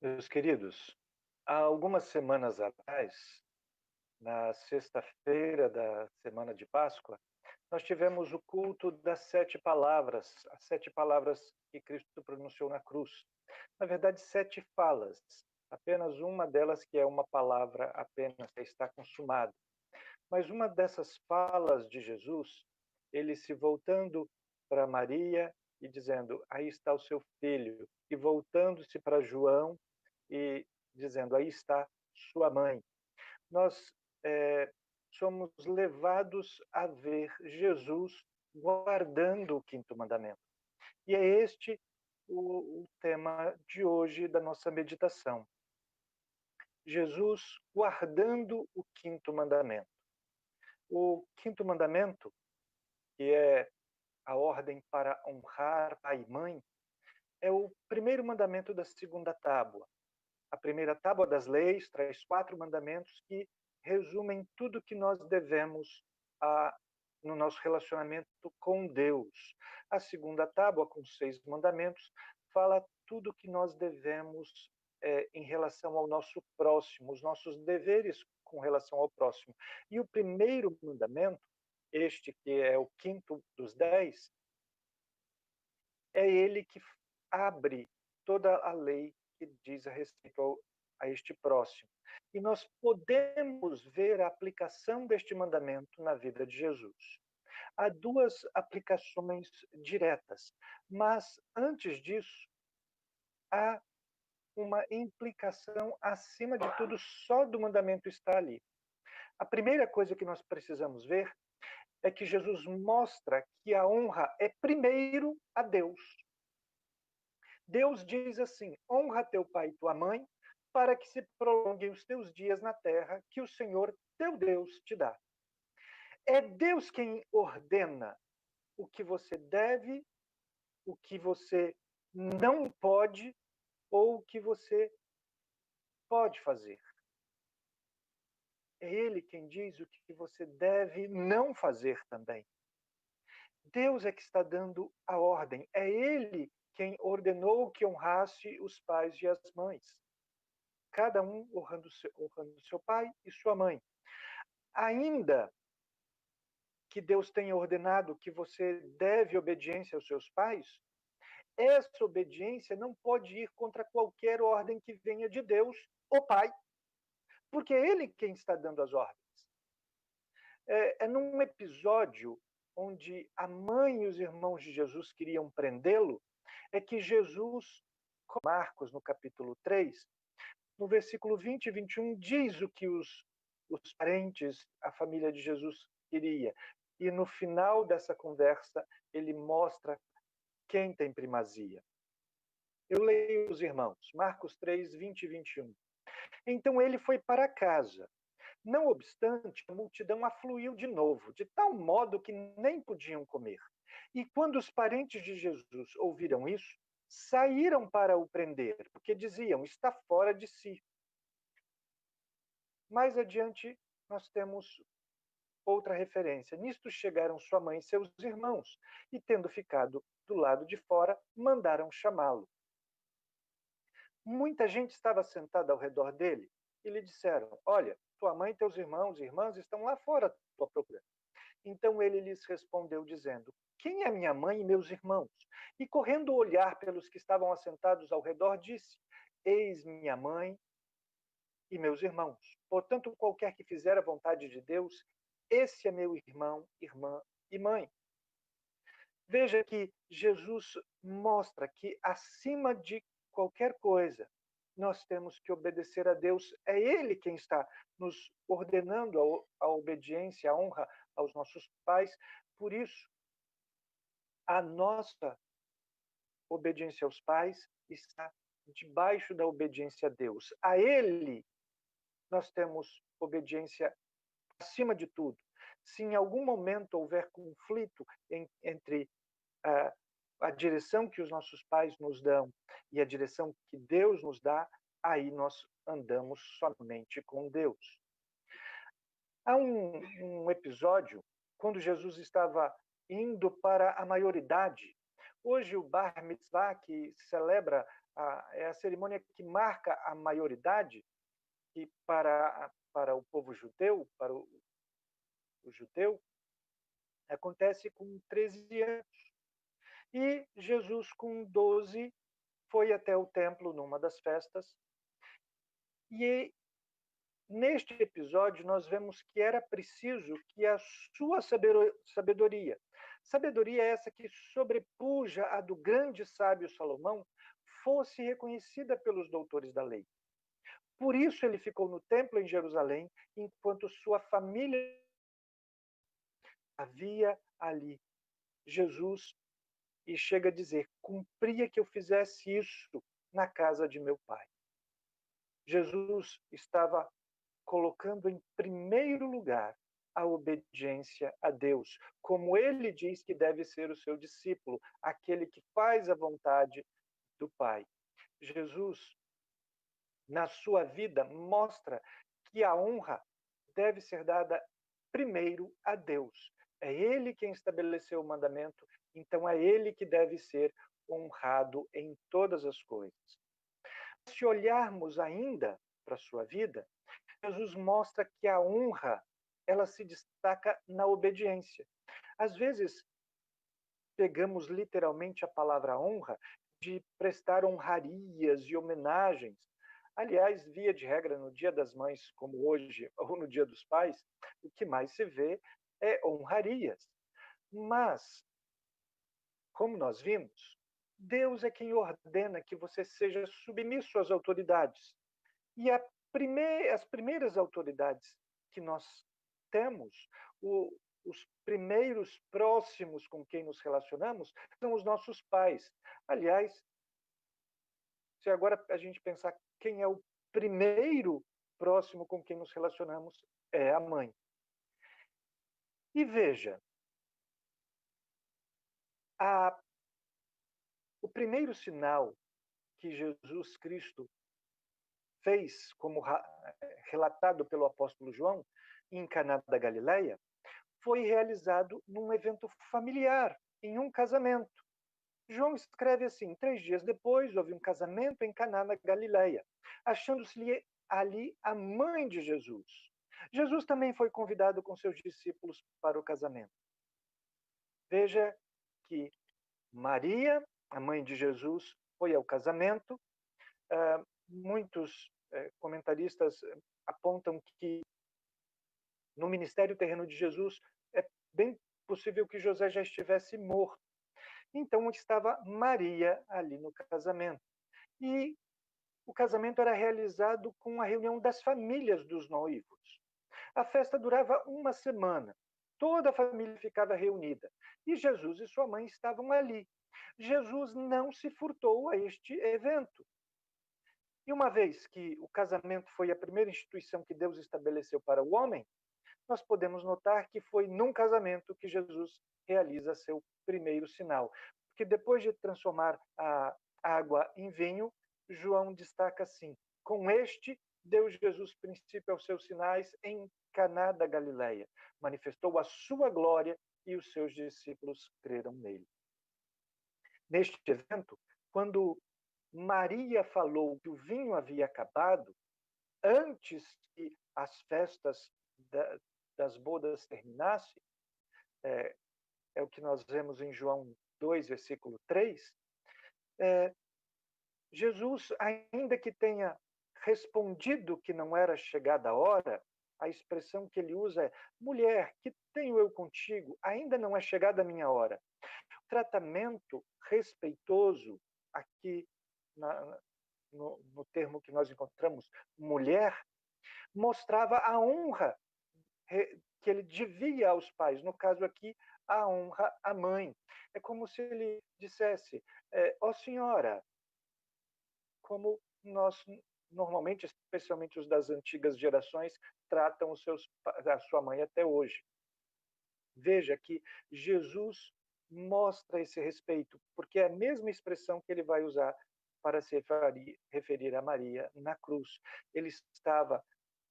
Meus queridos, há algumas semanas atrás, na sexta-feira da semana de Páscoa, nós tivemos o culto das 7 palavras, as 7 palavras que Cristo pronunciou na cruz. Na verdade, 7 falas, apenas uma delas que é uma palavra apenas, que está consumado. Mas uma dessas falas de Jesus, ele se voltando para Maria e dizendo: aí está o seu filho, e voltando-se para João e dizendo: aí está sua mãe. Nós somos levados a ver Jesus guardando o quinto mandamento. E é este o tema de hoje da nossa meditação. Jesus guardando o quinto mandamento. O quinto mandamento, que é a ordem para honrar pai e mãe, é o primeiro mandamento da segunda tábua. A primeira tábua das leis traz 4 mandamentos que resumem tudo que nós devemos no nosso relacionamento com Deus. A segunda tábua, com 6 mandamentos, fala tudo que nós devemos em relação ao nosso próximo, os nossos deveres com relação ao próximo. E o primeiro mandamento, este que é o quinto dos 10, é ele que abre toda a lei que diz a respeito a este próximo. E nós podemos ver a aplicação deste mandamento na vida de Jesus. Há 2 aplicações diretas, mas antes disso, há uma implicação acima de tudo só do mandamento estar ali. A primeira coisa que nós precisamos ver é que Jesus mostra que a honra é primeiro a Deus. Deus diz assim: honra teu pai e tua mãe, para que se prolonguem os teus dias na terra que o Senhor teu Deus te dá. É Deus quem ordena o que você deve, o que você não pode ou o que você pode fazer. É Ele quem diz o que você deve não fazer também. Deus é que está dando a ordem. É Ele quem ordenou que honrasse os pais e as mães. Cada um honrando seu pai e sua mãe. Ainda que Deus tenha ordenado que você deve obediência aos seus pais, essa obediência não pode ir contra qualquer ordem que venha de Deus, o Pai, porque é Ele quem está dando as ordens. É num episódio onde a mãe e os irmãos de Jesus queriam prendê-lo, é que Jesus, Marcos, no capítulo 3, no versículo 20 e 21, diz o que os parentes, a família de Jesus queria. E no final dessa conversa, ele mostra quem tem primazia. Eu leio os irmãos, Marcos 3, 20 e 21. Então ele foi para casa. Não obstante, a multidão afluiu de novo, de tal modo que nem podiam comer. E quando os parentes de Jesus ouviram isso, saíram para o prender, porque diziam: está fora de si. Mais adiante, nós temos outra referência. Nisto chegaram sua mãe e seus irmãos, e tendo ficado do lado de fora, mandaram chamá-lo. Muita gente estava sentada ao redor dele e lhe disseram: olha, tua mãe, teus irmãos e irmãs estão lá fora à tua procura. Então ele lhes respondeu, dizendo: quem é minha mãe e meus irmãos? E correndo olhar pelos que estavam assentados ao redor, disse: eis minha mãe e meus irmãos. Portanto, qualquer que fizer a vontade de Deus, esse é meu irmão, irmã e mãe. Veja que Jesus mostra que, acima de qualquer coisa, nós temos que obedecer a Deus. É Ele quem está nos ordenando a obediência, a honra aos nossos pais. Por isso, a nossa obediência aos pais está debaixo da obediência a Deus. A Ele nós temos obediência acima de tudo. Se em algum momento houver conflito entre a direção que os nossos pais nos dão e a direção que Deus nos dá, aí nós andamos somente com Deus. Há um episódio quando Jesus estava indo para a maioridade. Hoje o Bar Mitzvah, que celebra é a cerimônia que marca a maioridade, que para o povo judeu, para o judeu, acontece com 13 anos. E Jesus, com 12, foi até o templo numa das festas. E neste episódio, nós vemos que era preciso que a sua sabedoria, sabedoria essa que sobrepuja a do grande sábio Salomão, fosse reconhecida pelos doutores da lei. Por isso ele ficou no templo em Jerusalém, enquanto sua família havia ali. Jesus, e chega a dizer, cumpria que eu fizesse isso na casa de meu pai. Jesus estava colocando em primeiro lugar a obediência a Deus, como ele diz que deve ser o seu discípulo, aquele que faz a vontade do Pai. Jesus, na sua vida, mostra que a honra deve ser dada primeiro a Deus. É ele quem estabeleceu o mandamento, então é ele que deve ser honrado em todas as coisas. Se olharmos ainda para a sua vida, Jesus mostra que a honra, ela se destaca na obediência. Às vezes, pegamos literalmente a palavra honra de prestar honrarias e homenagens. Aliás, via de regra, no Dia das Mães, como hoje, ou no Dia dos Pais, o que mais se vê é honrarias. Mas, como nós vimos, Deus é quem ordena que você seja submisso às autoridades. E as primeiras autoridades que nós temos, os primeiros próximos com quem nos relacionamos, são os nossos pais. Aliás, se agora a gente pensar quem é o primeiro próximo com quem nos relacionamos, é a mãe. E veja, o primeiro sinal que Jesus Cristo fez, como relatado pelo apóstolo João, em Caná da Galileia, foi realizado num evento familiar, em um casamento. João escreve assim: 3 dias depois houve um casamento em Caná na Galileia, achando-se ali a mãe de Jesus. Jesus também foi convidado com seus discípulos para o casamento. Veja que Maria, a mãe de Jesus, foi ao casamento. Muitos comentaristas apontam que no ministério terreno de Jesus é bem possível que José já estivesse morto. Então estava Maria ali no casamento. E o casamento era realizado com a reunião das famílias dos noivos. A festa durava uma semana. Toda a família ficava reunida. E Jesus e sua mãe estavam ali. Jesus não se furtou a este evento. E uma vez que o casamento foi a primeira instituição que Deus estabeleceu para o homem, nós podemos notar que foi num casamento que Jesus realiza seu primeiro sinal. Porque depois de transformar a água em vinho, João destaca assim: com este deu Jesus princípio aos seus sinais em Caná da Galileia. Manifestou a sua glória e os seus discípulos creram nele. Neste evento, quando Maria falou que o vinho havia acabado, antes que as festas das bodas terminassem, é o que nós vemos em João 2, versículo 3, Jesus, ainda que tenha respondido que não era chegada a hora, a expressão que ele usa é: mulher, que tenho eu contigo? Ainda não é chegada a minha hora. O tratamento respeitoso aqui no termo que nós encontramos, mulher, mostrava a honra que ele devia aos pais, no caso aqui, a honra à mãe. É como se ele dissesse: ó senhora, como nós normalmente, especialmente os das antigas gerações, tratam a sua mãe até hoje. Veja que Jesus mostra esse respeito, porque é a mesma expressão que ele vai usar para se referir a Maria na cruz. Ele estava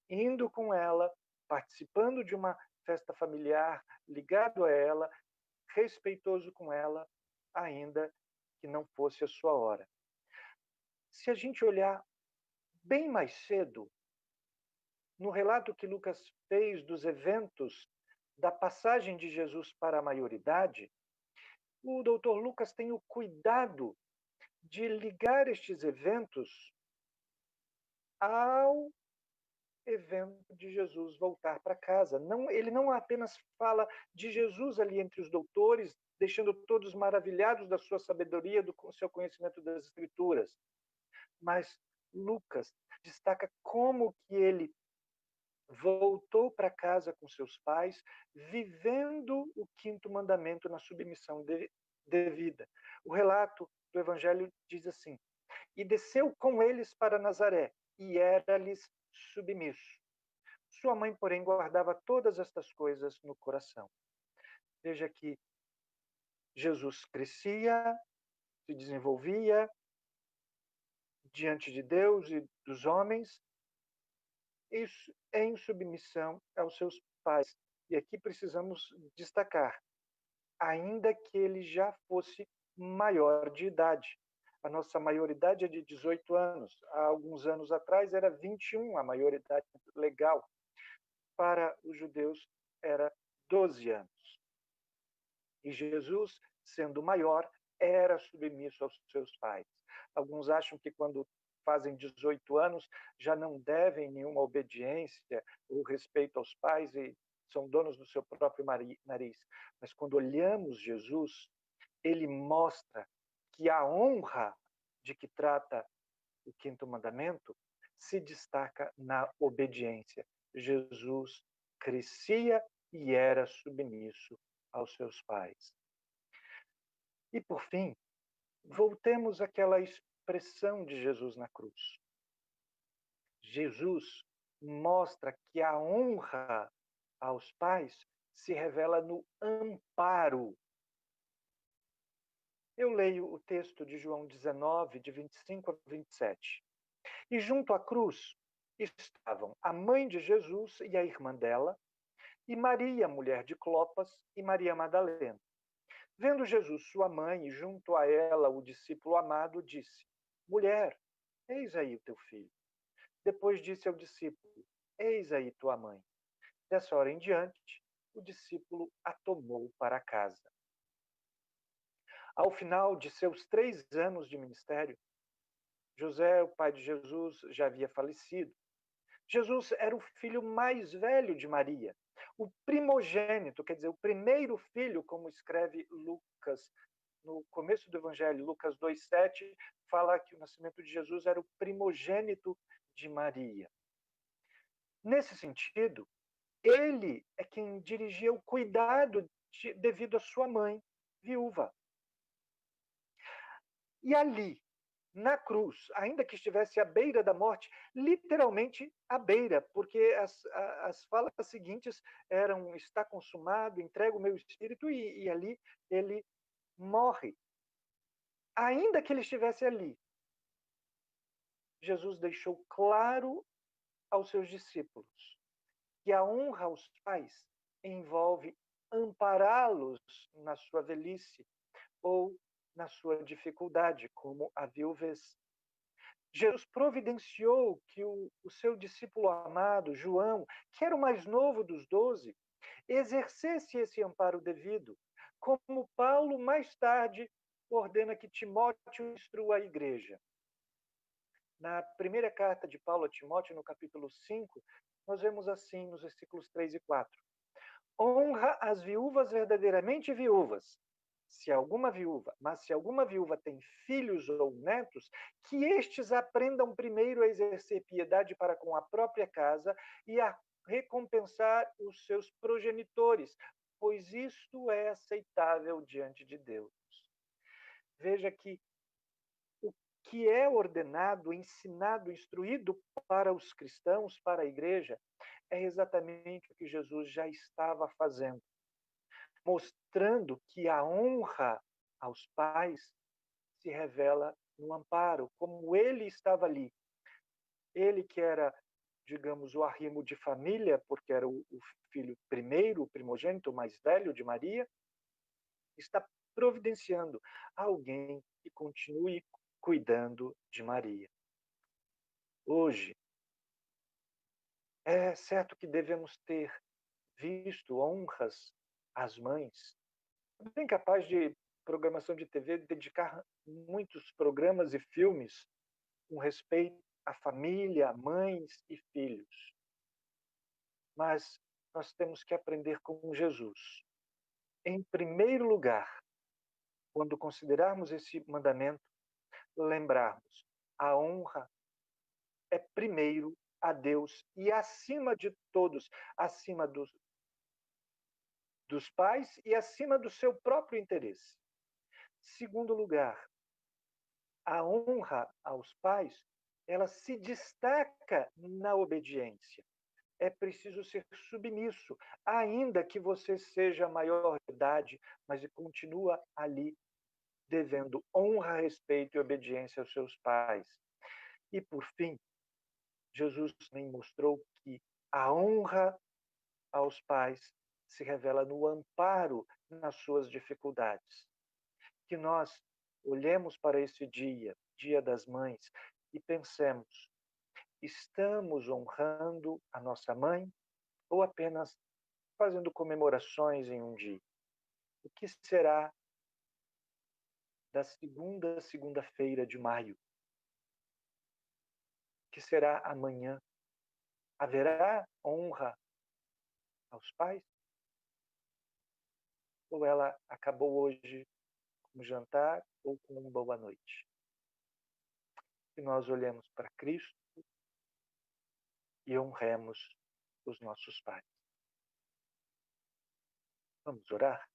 indo com ela, participando de uma festa familiar, ligado a ela, respeitoso com ela, ainda que não fosse a sua hora. se a gente olhar bem mais cedo, no relato que Lucas fez dos eventos da passagem de Jesus para a maioridade, o doutor Lucas tem o cuidado de ligar estes eventos ao evento de Jesus voltar para casa. Não, ele não apenas fala de Jesus ali entre os doutores, deixando todos maravilhados da sua sabedoria, do seu conhecimento das Escrituras, mas Lucas destaca como que ele voltou para casa com seus pais, vivendo o quinto mandamento na submissão devida. O relato do Evangelho diz assim: e desceu com eles para Nazaré, e era-lhes submisso. Sua mãe, porém, guardava todas estas coisas no coração. Veja que Jesus crescia, se desenvolvia diante de Deus e dos homens, isso em submissão aos seus pais. E aqui precisamos destacar, ainda que ele já fosse maior de idade. A nossa maioridade é de 18 anos. Há alguns anos atrás era 21 a maioridade legal. Para os judeus era 12 anos. E Jesus, sendo maior, era submisso aos seus pais. Alguns acham que quando fazem 18 anos já não devem nenhuma obediência ou respeito aos pais e são donos do seu próprio nariz. Mas quando olhamos Jesus, ele mostra que a honra de que trata o quinto mandamento se destaca na obediência. Jesus crescia e era submisso aos seus pais. E, por fim, voltemos àquela expressão de Jesus na cruz. Jesus mostra que a honra aos pais se revela no amparo. Eu leio o texto de João 19, de 25 a 27. E junto à cruz estavam a mãe de Jesus e a irmã dela, e Maria, mulher de Clopas, e Maria Madalena. Vendo Jesus sua mãe e junto a ela o discípulo amado, disse: Mulher, eis aí o teu filho. Depois disse ao discípulo: Eis aí tua mãe. Dessa hora em diante, o discípulo a tomou para casa. Ao final de seus 3 anos de ministério, José, o pai de Jesus, já havia falecido. Jesus era o filho mais velho de Maria, o primogênito, quer dizer, o primeiro filho, como escreve Lucas no começo do Evangelho, Lucas 2,7, fala que o nascimento de Jesus era o primogênito de Maria. Nesse sentido, ele é quem dirigia o cuidado devido à sua mãe, viúva. E ali, na cruz, ainda que estivesse à beira da morte, literalmente à beira, porque as falas seguintes eram: está consumado, entrego o meu espírito, e ali ele morre. Ainda que ele estivesse ali, Jesus deixou claro aos seus discípulos que a honra aos pais envolve ampará-los na sua velhice ou na sua dificuldade, como a viuvez. Jesus providenciou que o seu discípulo amado, João, que era o mais novo dos 12, exercesse esse amparo devido, como Paulo mais tarde ordena que Timóteo instrua a igreja. Na primeira carta de Paulo a Timóteo, no capítulo 5, nós vemos assim, nos versículos 3 e 4. Honra as viúvas verdadeiramente viúvas, se alguma viúva tem filhos ou netos, que estes aprendam primeiro a exercer piedade para com a própria casa e a recompensar os seus progenitores, pois isto é aceitável diante de Deus. Veja que o que é ordenado, ensinado, instruído para os cristãos, para a igreja, é exatamente o que Jesus já estava fazendo, mostrando que a honra aos pais se revela no amparo, como ele estava ali. Ele que era, digamos, o arrimo de família, porque era o filho primeiro, o primogênito, o mais velho de Maria, está providenciando alguém que continue cuidando de Maria. Hoje, é certo que devemos ter visto honras às mães. É bem capaz de programação de TV dedicar muitos programas e filmes com respeito à família, mães e filhos. Mas nós temos que aprender com Jesus. Em primeiro lugar, quando considerarmos esse mandamento, lembrarmos: a honra é primeiro a Deus e acima de todos, acima dos pais e acima do seu próprio interesse. Segundo lugar, a honra aos pais, ela se destaca na obediência. É preciso ser submisso, ainda que você seja maior de idade, mas continua ali devendo honra, respeito e obediência aos seus pais. E por fim, Jesus me mostrou que a honra aos pais se revela no amparo nas suas dificuldades. Que nós olhemos para esse dia, Dia das Mães, e pensemos: estamos honrando a nossa mãe ou apenas fazendo comemorações em um dia? O que será da segunda-feira de maio? O que será amanhã? Haverá honra aos pais? Ou ela acabou hoje com um jantar ou com uma boa noite? Que nós olhemos para Cristo e honremos os nossos pais. Vamos orar?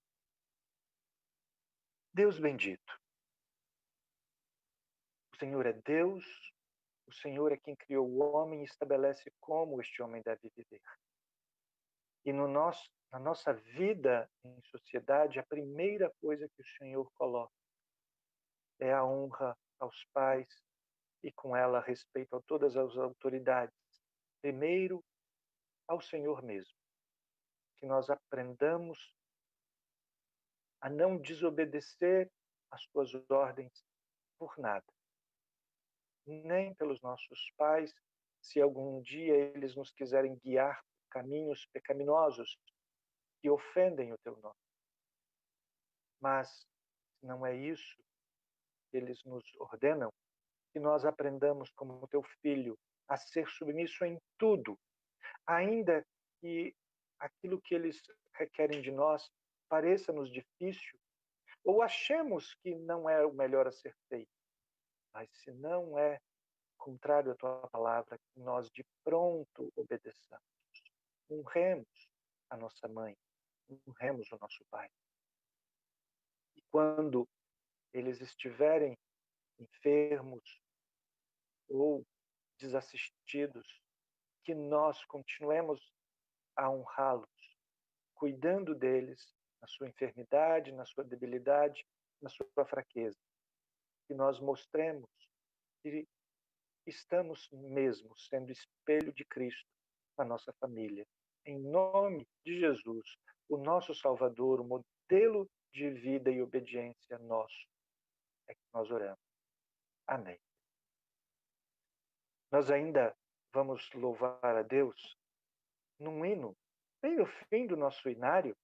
Deus bendito, o Senhor é Deus, o Senhor é quem criou o homem e estabelece como este homem deve viver. E na nossa vida em sociedade, a primeira coisa que o Senhor coloca é a honra aos pais e com ela respeito a todas as autoridades. Primeiro, ao Senhor mesmo. Que nós aprendamos a não desobedecer às suas ordens por nada, nem pelos nossos pais, se algum dia eles nos quiserem guiar por caminhos pecaminosos que ofendem o teu nome. Mas, se não é isso que eles nos ordenam, que nós aprendamos como teu filho a ser submisso em tudo, ainda que aquilo que eles requerem de nós pareça-nos difícil, ou achemos que não é o melhor a ser feito. Mas se não é contrário à tua palavra, que nós de pronto obedeçamos. Honremos a nossa mãe, honremos o nosso pai. E quando eles estiverem enfermos ou desassistidos, que nós continuemos a honrá-los, cuidando deles na sua enfermidade, na sua debilidade, na sua fraqueza. Que nós mostremos que estamos mesmo sendo espelho de Cristo na nossa família. Em nome de Jesus, o nosso Salvador, o modelo de vida e obediência nosso, é que nós oramos. Amém. Nós ainda vamos louvar a Deus num hino, bem no fim do nosso inário,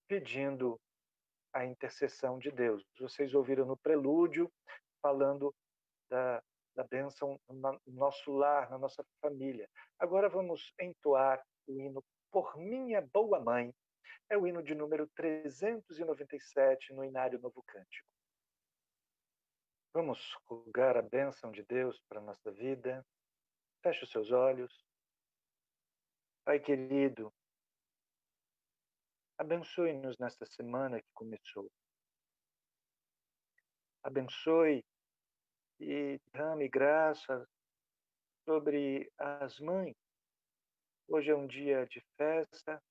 pedindo a intercessão de Deus. Vocês ouviram no prelúdio, falando da bênção no nosso lar, na nossa família. Agora vamos entoar o hino Por Minha Boa Mãe. É o hino de número 397 no Inário Novo Cântico. Vamos rogar a bênção de Deus para a nossa vida. Feche os seus olhos. Pai querido, abençoe-nos nesta semana que começou. Abençoe e derrame graça sobre as mães. Hoje é um dia de festa,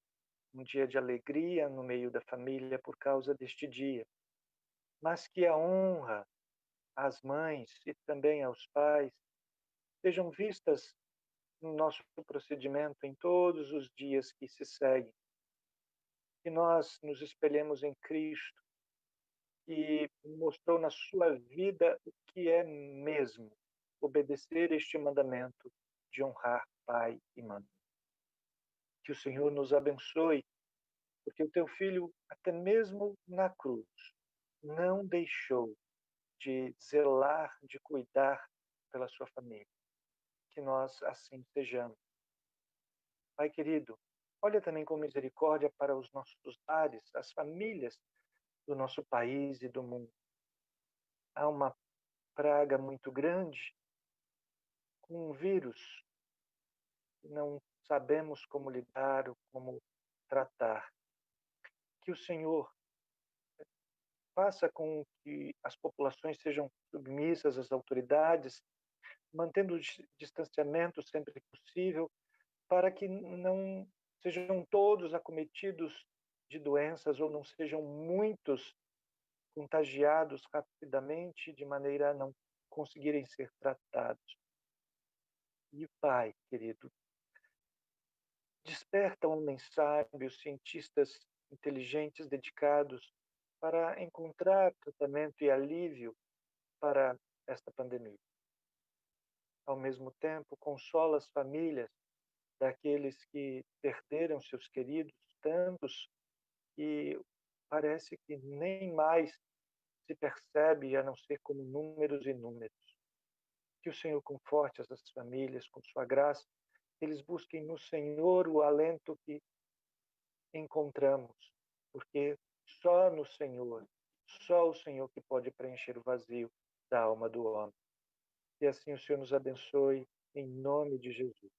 um dia de alegria no meio da família por causa deste dia. Mas que a honra às mães e também aos pais sejam vistas no nosso procedimento em todos os dias que se seguem. Que nós nos espelhemos em Cristo e mostrou na sua vida o que é mesmo obedecer este mandamento de honrar pai e mãe. Que o Senhor nos abençoe, porque o teu filho, até mesmo na cruz, não deixou de zelar, de cuidar pela sua família. Que nós assim sejamos. Pai querido, olha também com misericórdia para os nossos lares, as famílias do nosso país e do mundo. Há uma praga muito grande com um vírus que não sabemos como lidar ou como tratar. Que o Senhor faça com que as populações sejam submissas às autoridades, mantendo o distanciamento sempre que possível, para que não sejam todos acometidos de doenças ou não sejam muitos contagiados rapidamente de maneira a não conseguirem ser tratados. E Pai, querido, desperta homens sábios, cientistas inteligentes dedicados para encontrar tratamento e alívio para esta pandemia. Ao mesmo tempo, consola as famílias daqueles que perderam seus queridos, tantos, e parece que nem mais se percebe a não ser como números e números. Que o Senhor conforte essas famílias com sua graça, que eles busquem no Senhor o alento que encontramos, porque só no Senhor, só o Senhor que pode preencher o vazio da alma do homem. E assim o Senhor nos abençoe, em nome de Jesus.